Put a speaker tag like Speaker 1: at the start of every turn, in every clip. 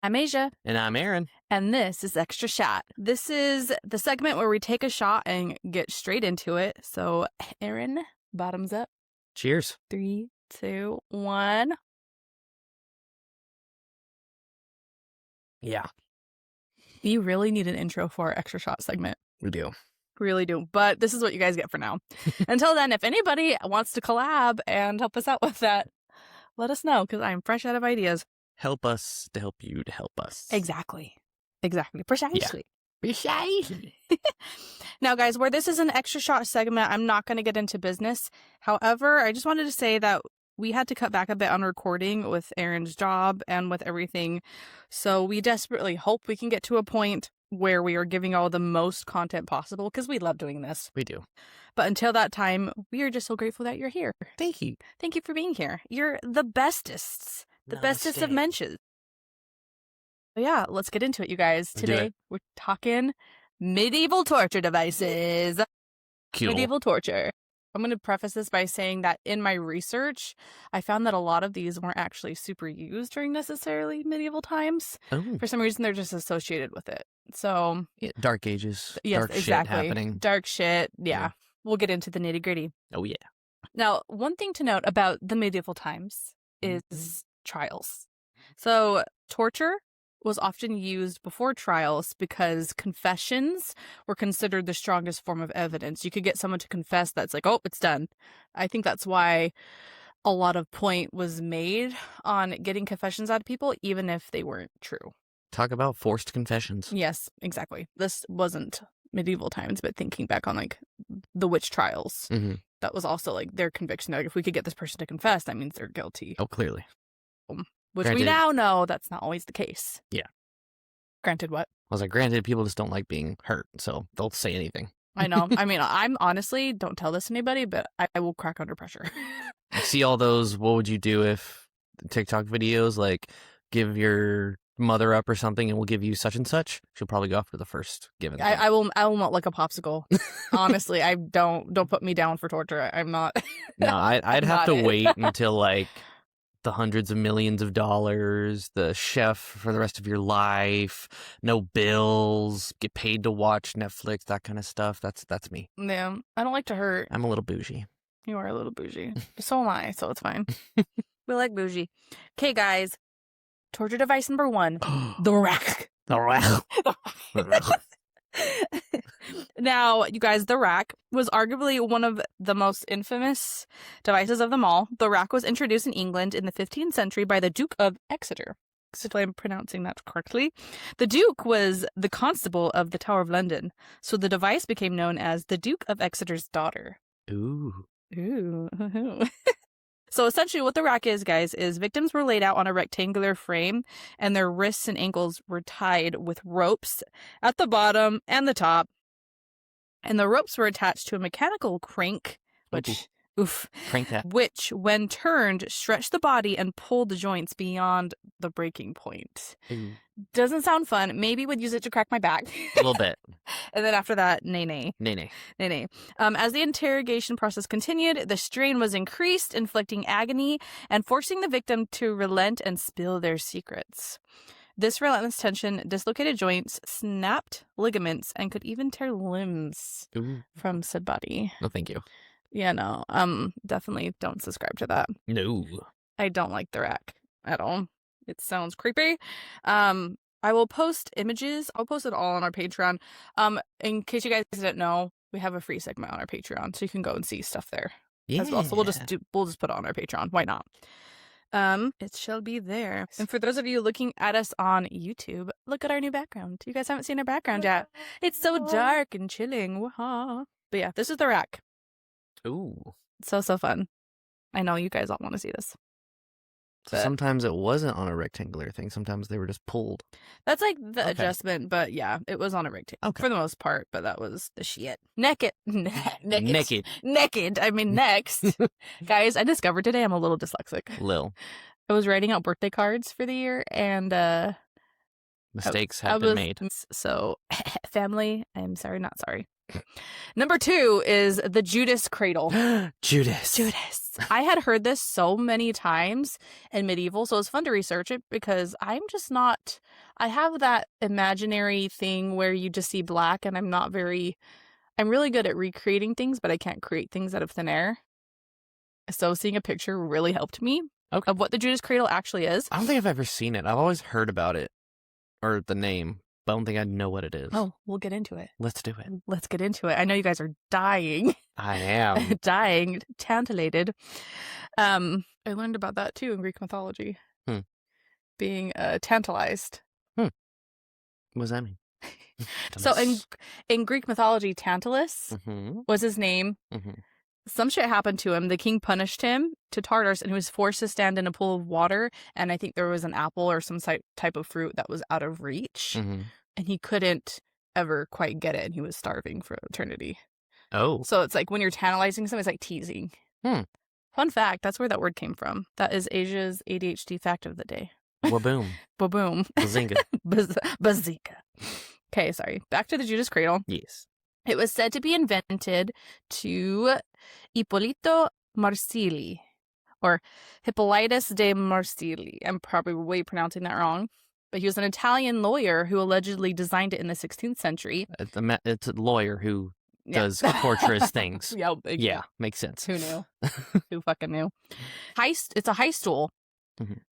Speaker 1: I'm Asia.
Speaker 2: And I'm Aaron.
Speaker 1: And this is Extra Shot. This is the segment where we take a shot and get straight into it. So, Aaron, bottoms up.
Speaker 2: Cheers.
Speaker 1: 3, 2, 1.
Speaker 2: Yeah.
Speaker 1: You really need an intro for our Extra Shot segment.
Speaker 2: We do.
Speaker 1: Really do. But this is what you guys get for now. Until then, if anybody wants to collab and help us out with that, let us know, because I'm fresh out of ideas.
Speaker 2: Help us to help you to help us.
Speaker 1: Exactly. Precisely.
Speaker 2: Yeah. Precisely.
Speaker 1: Now, guys, where this is an Extra Shot segment, I'm not going to get into business. However, I just wanted to say that we had to cut back a bit on recording with Aaron's job and with everything. So we desperately hope we can get to a point where we are giving all the most content possible, because we love doing this.
Speaker 2: We do.
Speaker 1: But until that time, we are just so grateful that you're here.
Speaker 2: Thank you.
Speaker 1: Thank you for being here. You're the bestest. The bestest of mentions. But yeah, let's get into it, you guys. Today, we're talking medieval torture devices.
Speaker 2: Cool.
Speaker 1: Medieval torture. I'm going to preface this by saying that in my research, I found that a lot of these weren't actually super used during necessarily medieval times.
Speaker 2: Oh.
Speaker 1: For some reason, they're just associated with it. So,
Speaker 2: yeah, Dark Ages.
Speaker 1: Yes,
Speaker 2: dark
Speaker 1: exactly.
Speaker 2: Shit happening.
Speaker 1: Dark shit. Yeah. We'll get into the nitty gritty.
Speaker 2: Oh, yeah.
Speaker 1: Now, one thing to note about the medieval times is trials. So, torture was often used before trials because confessions were considered the strongest form of evidence. You could get someone to confess that's like, oh, it's done. I think that's why a lot of point was made on getting confessions out of people, even if they weren't true.
Speaker 2: Talk about forced confessions.
Speaker 1: Yes, exactly. This wasn't medieval times, but thinking back on like the witch trials, that was also like their conviction. Like, if we could get this person to confess, that means they're guilty.
Speaker 2: Oh, clearly.
Speaker 1: Which we now know that's not always the case.
Speaker 2: Yeah.
Speaker 1: Granted what?
Speaker 2: I was like, granted, people just don't like being hurt, so they'll say anything.
Speaker 1: I know. I mean, I'm honestly, don't tell this to anybody, but I will crack under pressure.
Speaker 2: I see all those, what would you do if TikTok videos, like, give your mother up or something and we'll give you such and such? She'll probably go after the first given.
Speaker 1: I will not like a popsicle. Honestly, I don't put me down for torture. I'm not.
Speaker 2: No, I'd have to
Speaker 1: it.
Speaker 2: wait until like the hundreds of millions of dollars, the chef for the rest of your life, no bills, get paid to watch Netflix, that kind of stuff. That's me.
Speaker 1: Yeah, I don't like to hurt.
Speaker 2: I'm a little bougie.
Speaker 1: You are a little bougie. So am I, so it's fine. We like bougie. Okay, guys. Torture device number 1, the rack.
Speaker 2: The rack.
Speaker 1: Now, you guys, the rack was arguably one of the most infamous devices of them all. The rack was introduced in England in the 15th century by the Duke of Exeter. If I'm pronouncing that correctly. The Duke was the constable of the Tower of London, so the device became known as the Duke of Exeter's daughter.
Speaker 2: Ooh.
Speaker 1: So essentially what the rack is, guys, is victims were laid out on a rectangular frame and their wrists and ankles were tied with ropes at the bottom and the top. And the ropes were attached to a mechanical crank, which,
Speaker 2: Crank that.
Speaker 1: which, when turned, stretched the body and pulled the joints beyond the breaking point.
Speaker 2: Ooh.
Speaker 1: Doesn't sound fun. Maybe would use it to crack my back.
Speaker 2: A little bit.
Speaker 1: And then after that, nay. As the interrogation process continued, the strain was increased, inflicting agony and forcing the victim to relent and spill their secrets. This relentless tension dislocated joints, snapped ligaments, and could even tear limbs from said body.
Speaker 2: No, thank you.
Speaker 1: Yeah, no. Definitely don't subscribe to that.
Speaker 2: No.
Speaker 1: I don't like the rack at all. It sounds creepy. I will post images. I'll post it all on our Patreon. In case you guys didn't know, we have a free segment on our Patreon, so you can go and see stuff there as well. So we'll just put it on our Patreon. Why not? It shall be there. And for those of you looking at us on YouTube, look at our new background. You guys haven't seen our background yet. It's so dark and chilling. But yeah, this is the rack.
Speaker 2: Ooh.
Speaker 1: So fun. I know you guys all want to see this.
Speaker 2: So sometimes it wasn't on a rectangular thing. Sometimes they were just pulled.
Speaker 1: That's like the adjustment, but yeah, it was on a rectangle for the most part, but that was the shit. Naked. I mean, next. Guys, I discovered today I'm a little dyslexic. I was writing out birthday cards for the year and
Speaker 2: mistakes have been made.
Speaker 1: So, family, I'm sorry, not sorry. Number 2 is the Judas cradle.
Speaker 2: Judas.
Speaker 1: Judas. I had heard this so many times in medieval, so it's fun to research it because I'm just not. I have that imaginary thing where you just see black, and I'm really good at recreating things, but I can't create things out of thin air. So seeing a picture really helped me of what the Judas cradle actually is.
Speaker 2: I don't think I've ever seen it. I've always heard about it or the name, but I don't think I know what it is.
Speaker 1: Oh, we'll get into it.
Speaker 2: Let's do it.
Speaker 1: Let's get into it. I know you guys are dying.
Speaker 2: I am.
Speaker 1: Dying, tantalated. I learned about that too in Greek mythology. Being tantalized.
Speaker 2: What does that mean?
Speaker 1: So in Greek mythology, Tantalus was his name. Some shit happened to him. The king punished him to Tartarus, and he was forced to stand in a pool of water. And I think there was an apple or some type of fruit that was out of reach, and he couldn't ever quite get it, and he was starving for eternity.
Speaker 2: Oh.
Speaker 1: So it's like when you're tantalizing something, it's like teasing. Fun fact, that's where that word came from. That is Asia's ADHD fact of the day.
Speaker 2: Waboom.
Speaker 1: Baboom.
Speaker 2: Bazinga.
Speaker 1: Bazika. Okay, sorry. Back to the Judas cradle.
Speaker 2: Yes.
Speaker 1: It was said to be invented to Ippolito Marsili, or Hippolytus de Marsili. I'm probably pronouncing that wrong. But he was an Italian lawyer who allegedly designed it in the 16th century.
Speaker 2: It's a lawyer who does torturous things.
Speaker 1: Yeah,
Speaker 2: makes sense.
Speaker 1: Who knew? Who fucking knew? It's a high stool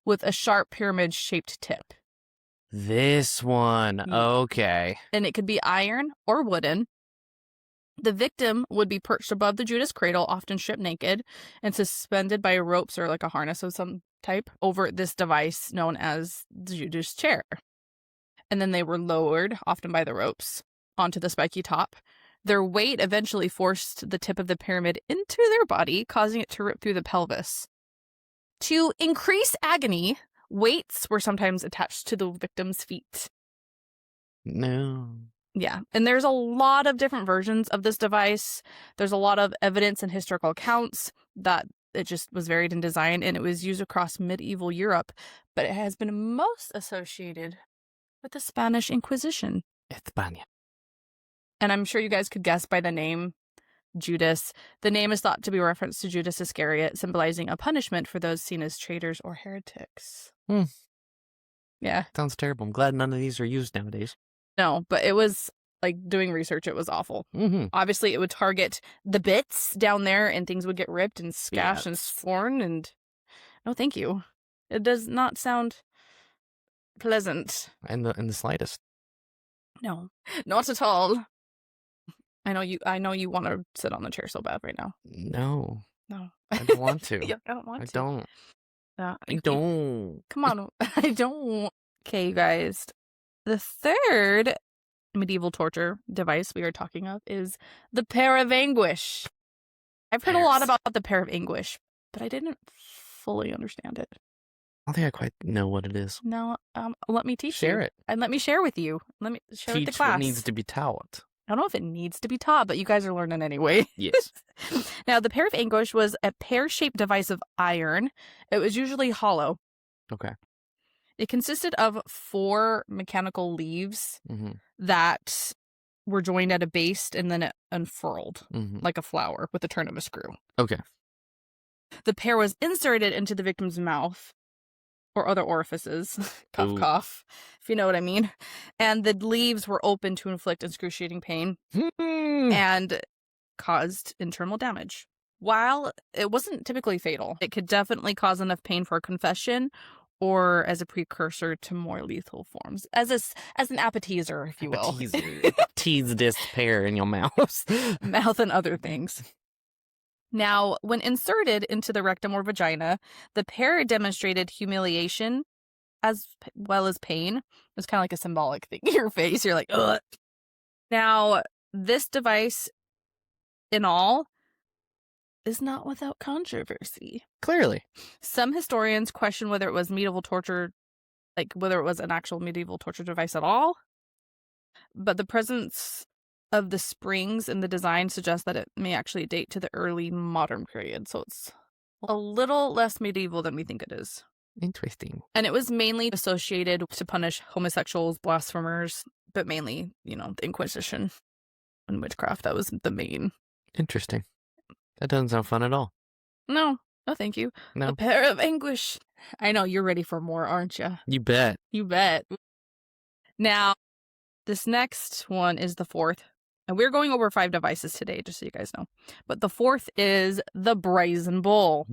Speaker 1: with a sharp pyramid-shaped tip.
Speaker 2: This one. Okay.
Speaker 1: And it could be iron or wooden. The victim would be perched above the Judas cradle, often stripped naked, and suspended by ropes or like a harness of some type over this device known as the Judas chair. And then they were lowered, often by the ropes, onto the spiky top. Their weight eventually forced the tip of the pyramid into their body, causing it to rip through the pelvis. To increase agony, weights were sometimes attached to the victim's feet.
Speaker 2: No.
Speaker 1: Yeah, and there's a lot of different versions of this device. There's a lot of evidence and historical accounts that it just was varied in design, and it was used across medieval Europe, but it has been most associated with the Spanish Inquisition.
Speaker 2: España.
Speaker 1: And I'm sure you guys could guess by the name Judas. The name is thought to be a reference to Judas Iscariot, symbolizing a punishment for those seen as traitors or heretics. Yeah.
Speaker 2: Sounds terrible. I'm glad none of these are used nowadays.
Speaker 1: No, but it was, like, doing research, it was awful. Obviously, it would target the bits down there, and things would get ripped and scashed and torn, and no thank you. It does not sound pleasant.
Speaker 2: In the slightest.
Speaker 1: No, not at all. I know you want to sit on the chair so bad right now.
Speaker 2: No.
Speaker 1: No.
Speaker 2: I don't want to.
Speaker 1: Yeah, I don't want to.
Speaker 2: Don't.
Speaker 1: No,
Speaker 2: I don't.
Speaker 1: Come on. I don't. Okay, you guys. The third medieval torture device we are talking of is the pair of anguish. I've heard a lot about the pair of anguish, but I didn't fully understand it.
Speaker 2: I don't think I quite know what it is.
Speaker 1: No, let me teach you.
Speaker 2: Share it.
Speaker 1: And let me share with you. Let me share with the class.
Speaker 2: Teach what needs to be taught.
Speaker 1: I don't know if it needs to be taught, but you guys are learning anyway.
Speaker 2: Yes.
Speaker 1: Now, the pair of anguish was a pear-shaped device of iron. It was usually hollow.
Speaker 2: Okay.
Speaker 1: It consisted of 4 mechanical leaves that were joined at a base, and then it unfurled like a flower with the turn of a screw.
Speaker 2: Okay.
Speaker 1: The pair was inserted into the victim's mouth or other orifices. Cough,
Speaker 2: Ooh.
Speaker 1: cough, if you know what I mean. And the leaves were open to inflict excruciating pain and caused internal damage. While it wasn't typically fatal, it could definitely cause enough pain for a confession or as a precursor to more lethal forms, as an appetizer, if you will.
Speaker 2: Tease this pear in your mouth.
Speaker 1: Mouth and other things. Now, when inserted into the rectum or vagina, the pair demonstrated humiliation as well as pain. It was kind of like a symbolic thing in your face. You're like, ugh. Now, this device, in all, is not without controversy.
Speaker 2: Clearly.
Speaker 1: Some historians question whether it was medieval torture, like whether it was an actual medieval torture device at all. But the presence of the springs in the design suggests that it may actually date to the early modern period. So it's a little less medieval than we think it is.
Speaker 2: Interesting.
Speaker 1: And it was mainly associated to punish homosexuals, blasphemers, but mainly, the Inquisition. in witchcraft. That was the main.
Speaker 2: Interesting. That doesn't sound fun at all.
Speaker 1: No, thank you.
Speaker 2: No.
Speaker 1: A pair of anguish. I know you're ready for more, aren't you?
Speaker 2: You bet.
Speaker 1: You bet. Now, this next one is the fourth. And we're going over 5 devices today, just so you guys know. But the fourth is the Brazen Bull.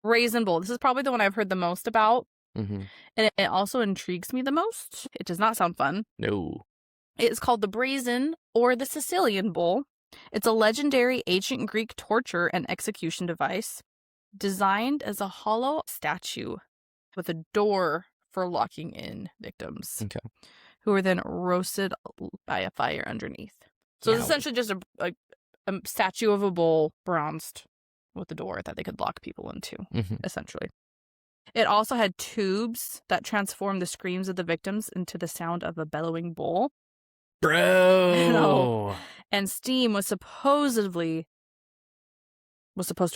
Speaker 1: Brazen Bull. This is probably the one I've heard the most about.
Speaker 2: Mm-hmm.
Speaker 1: And it also intrigues me the most. It does not sound fun.
Speaker 2: No.
Speaker 1: It is called the Brazen or the Sicilian Bull. It's a legendary ancient Greek torture and execution device designed as a hollow statue with a door for locking in victims.
Speaker 2: Okay.
Speaker 1: Who are then roasted by a fire underneath. So it's essentially just a statue of a bull, bronzed, with a door that they could lock people into, essentially. It also had tubes that transformed the screams of the victims into the sound of a bellowing bull.
Speaker 2: Bro!
Speaker 1: And steam was supposed to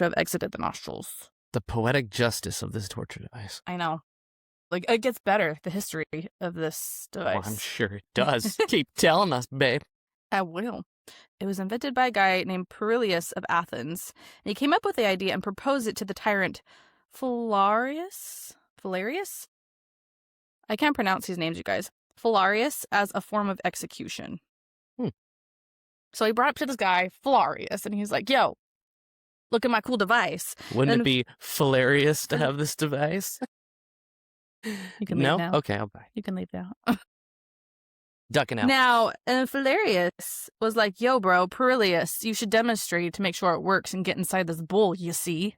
Speaker 1: have exited the nostrils.
Speaker 2: The poetic justice of this torture device.
Speaker 1: I know. Like, it gets better, the history of this device.
Speaker 2: Well, I'm sure it does. Keep telling us, babe.
Speaker 1: I will. It was invented by a guy named Perilius of Athens, and he came up with the idea and proposed it to the tyrant Philarius? I can't pronounce these names, you guys. Philarius as a form of execution. So he brought up to this guy, Philarius, and he's like, yo, look at my cool device.
Speaker 2: Wouldn't it be hilarious to have this device?
Speaker 1: You can leave now.
Speaker 2: Okay, I'll buy.
Speaker 1: You can leave now.
Speaker 2: Ducking out.
Speaker 1: Now, and Philarius was like, yo, bro, Perilius, you should demonstrate to make sure it works and get inside this bull, you see.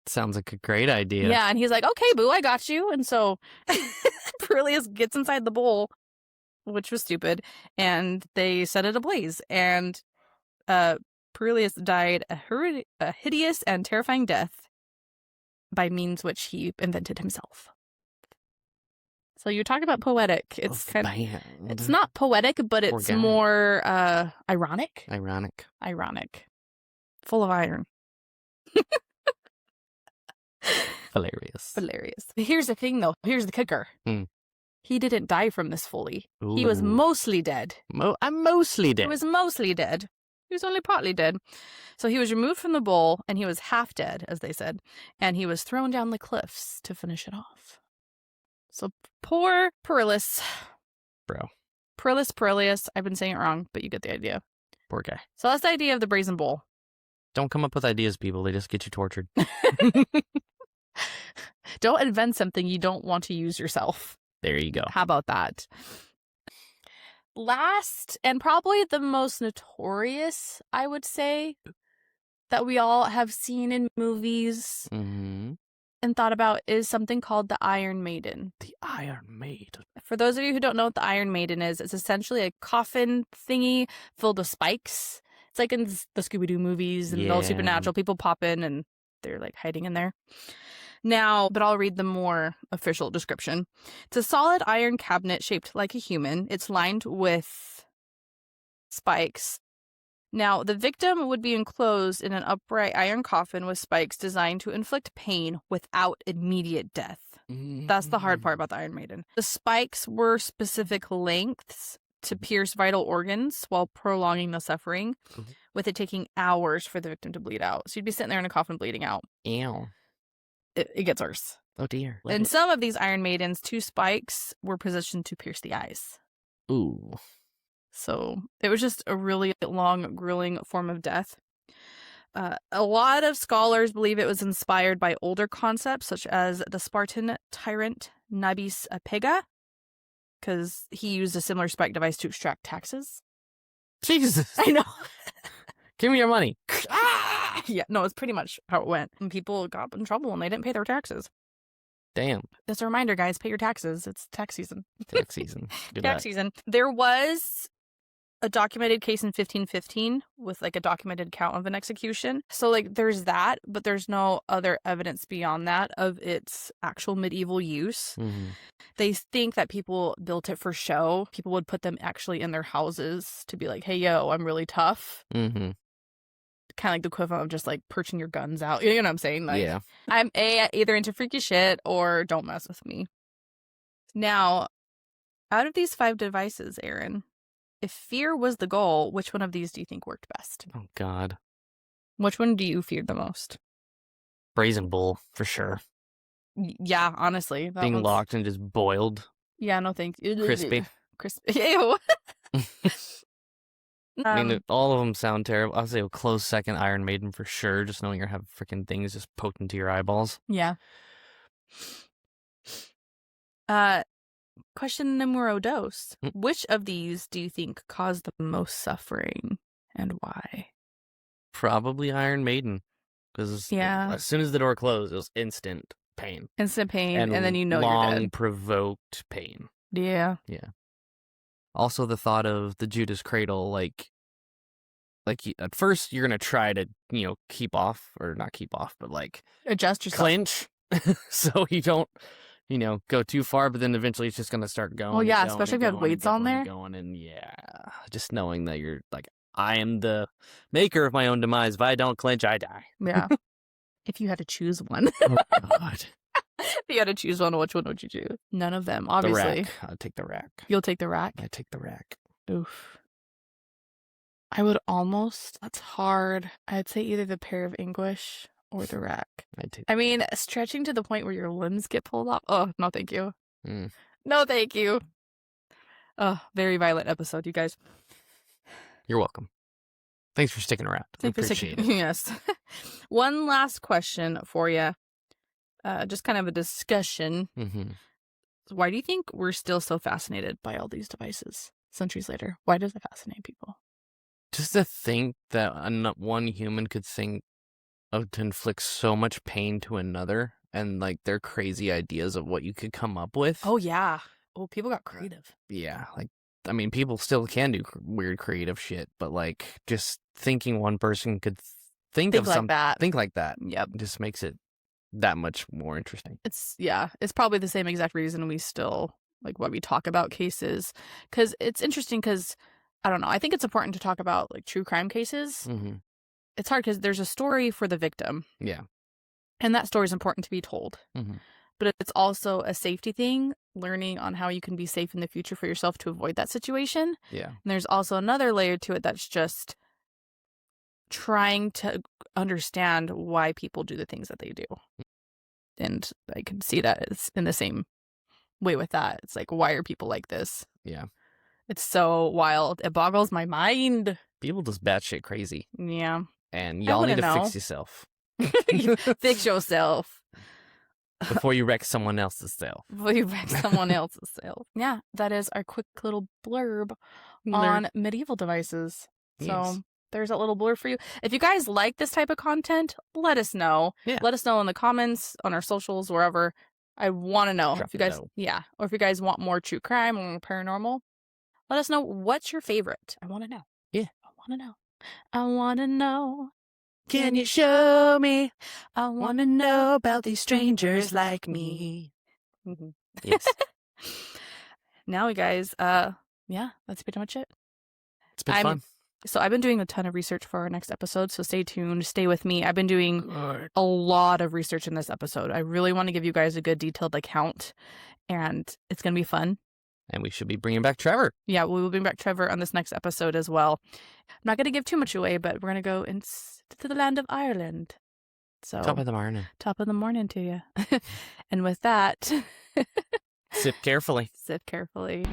Speaker 2: Sounds like a great idea.
Speaker 1: Yeah, and he's like, okay, boo, I got you. And so Perilius gets inside the bull, which was stupid, and they set it ablaze. And Perilius died a hideous and terrifying death by means which he invented himself. So you talk about poetic. It's it's not poetic, but it's more ironic. Ironic. Full of iron.
Speaker 2: Hilarious.
Speaker 1: Here's the thing, though. Here's the kicker. He didn't die from this fully. Ooh. He was mostly dead.
Speaker 2: I'm mostly dead.
Speaker 1: He was mostly dead. He was only partly dead. So he was removed from the bull, and he was half dead, as they said, and he was thrown down the cliffs to finish it off. So poor Perillus.
Speaker 2: Bro.
Speaker 1: Perilius. I've been saying it wrong, but you get the idea.
Speaker 2: Poor guy.
Speaker 1: So that's the idea of the Brazen Bull.
Speaker 2: Don't come up with ideas, people. They just get you tortured.
Speaker 1: Don't invent something you don't want to use yourself.
Speaker 2: There you go.
Speaker 1: How about that? Last, and probably the most notorious, I would say, that we all have seen in movies and thought about is something called the Iron Maiden.
Speaker 2: The Iron Maiden.
Speaker 1: For those of you who don't know what the Iron Maiden is, it's essentially a coffin thingy filled with spikes. It's like in the Scooby-Doo movies and those Supernatural. People pop in and they're like hiding in there. Now, but I'll read the more official description. It's a solid iron cabinet shaped like a human. It's lined with spikes. Now, the victim would be enclosed in an upright iron coffin with spikes designed to inflict pain without immediate death. That's the hard part about the Iron Maiden. The spikes were specific lengths to pierce vital organs while prolonging the suffering, with it taking hours for the victim to bleed out. So you'd be sitting there in a coffin bleeding out.
Speaker 2: Ew.
Speaker 1: It gets worse.
Speaker 2: Oh, dear.
Speaker 1: In some of these Iron Maidens, 2 spikes were positioned to pierce the eyes.
Speaker 2: Ooh.
Speaker 1: So it was just a really long, grueling form of death. A lot of scholars believe it was inspired by older concepts, such as the Spartan tyrant Nabis Apega, because he used a similar spike device to extract taxes.
Speaker 2: Jesus.
Speaker 1: I know.
Speaker 2: Give me your money.
Speaker 1: Yeah, no, it's pretty much how it went. And people got in trouble and they didn't pay their taxes.
Speaker 2: Damn.
Speaker 1: Just a reminder, guys, pay your taxes. It's tax season.
Speaker 2: Tax season.
Speaker 1: Tax season. There was a documented case in 1515 with like a documented account of an execution. So like there's that, but there's no other evidence beyond that of its actual medieval use. They think that people built it for show. People would put them actually in their houses to be like, hey, yo, I'm really tough. Kind of like the equivalent of just like perching your guns out. You know what I'm saying? Like,
Speaker 2: yeah.
Speaker 1: I'm either into freaky shit or don't mess with me. Now, out of these 5 devices, Aaron, if fear was the goal, which one of these do you think worked best?
Speaker 2: Oh, God.
Speaker 1: Which one do you fear the most?
Speaker 2: Brazen bull, for sure.
Speaker 1: Yeah, honestly. That
Speaker 2: Being
Speaker 1: one's...
Speaker 2: locked and just boiled.
Speaker 1: Yeah, no thanks.
Speaker 2: Crispy.
Speaker 1: Crispy. Ew.
Speaker 2: I mean, all of them sound terrible. I'll say a close second, Iron Maiden for sure. Just knowing you have freaking things just poked into your eyeballs.
Speaker 1: Yeah. Question numero dos. Which of these do you think caused the most suffering and why?
Speaker 2: Probably Iron Maiden. Because as soon as the door closed, it was instant pain.
Speaker 1: Instant pain, and then you know
Speaker 2: long,
Speaker 1: you're dead.
Speaker 2: provoked pain.
Speaker 1: Yeah.
Speaker 2: Yeah. Also, the thought of the Judas cradle, like at first you're gonna try to, keep off, or not keep off, but like
Speaker 1: adjust yourself,
Speaker 2: clinch, so you don't, go too far. But then eventually it's just gonna start going.
Speaker 1: Oh yeah, especially if you have weights on there.
Speaker 2: Going and just knowing that you're like, I am the maker of my own demise. If I don't clinch, I die.
Speaker 1: Yeah. If you had to choose one.
Speaker 2: Oh, God.
Speaker 1: If you had to choose one, which one would you choose? None of them, obviously.
Speaker 2: The rack. I'll take the rack.
Speaker 1: You'll take the rack?
Speaker 2: I take the rack.
Speaker 1: Oof. I would almost... That's hard. I'd say either the pair of anguish or the rack. I mean, stretching to the point where your limbs get pulled off. Oh, no thank you. No thank you. Oh, very violent episode, you guys.
Speaker 2: You're welcome. Thanks for sticking around. I appreciate it.
Speaker 1: Yes. One last question for you. Just kind of a discussion.
Speaker 2: Mm-hmm.
Speaker 1: Why do you think we're still so fascinated by all these devices centuries later? Why does it fascinate people?
Speaker 2: Just to think that one human could think of to inflict so much pain to another, and like their crazy ideas of what you could come up with.
Speaker 1: Oh, yeah. Oh, people got creative.
Speaker 2: Yeah. I mean, people still can do weird creative shit, but like just thinking one person could think of something like that.
Speaker 1: Yep.
Speaker 2: Just makes it that much more interesting.
Speaker 1: It's probably the same exact reason we still why we talk about cases, because it's interesting. Because I don't know, I think it's important to talk about like true crime cases.
Speaker 2: Mm-hmm.
Speaker 1: It's hard because there's a story for the victim.
Speaker 2: Yeah.
Speaker 1: And that story is important to be told.
Speaker 2: Mm-hmm.
Speaker 1: But it's also a safety thing, learning on how you can be safe in the future for yourself to avoid that situation.
Speaker 2: Yeah.
Speaker 1: And there's also another layer to it that's just trying to understand why people do the things that they do. And I can see that it's in the same way with that. It's like, why are people like this?
Speaker 2: Yeah.
Speaker 1: It's so wild. It boggles my mind.
Speaker 2: People just batshit crazy.
Speaker 1: Yeah.
Speaker 2: And y'all need to fix yourself.
Speaker 1: Fix yourself.
Speaker 2: Before you wreck someone else's self.
Speaker 1: Before you wreck someone else's self. Yeah, that is our quick little blurb on medieval devices. So there's that little blurb for you. If you guys like this type of content, let us know.
Speaker 2: Yeah.
Speaker 1: Let us know in the comments, on our socials, wherever. I want to know if you guys, or if you guys want more true crime or more paranormal. Let us know what's your favorite. I want to know.
Speaker 2: Yeah.
Speaker 1: I want to know. I want to know. Can you show me? I want to know about these strangers like me.
Speaker 2: Mm-hmm. Yes.
Speaker 1: Now, you guys, that's pretty much it.
Speaker 2: It's been fun.
Speaker 1: So I've been doing a ton of research for our next episode, so stay tuned. Stay with me. I've been doing a lot of research in this episode. I really want to give you guys a good detailed account, and it's going to be fun.
Speaker 2: And we should be bringing back Trevor.
Speaker 1: Yeah, we will bring back Trevor on this next episode as well. I'm not going to give too much away, but we're going to go to the land of Ireland. So
Speaker 2: Top of the morning.
Speaker 1: Top of the morning to you. And with that...
Speaker 2: Sip carefully.
Speaker 1: Sip carefully.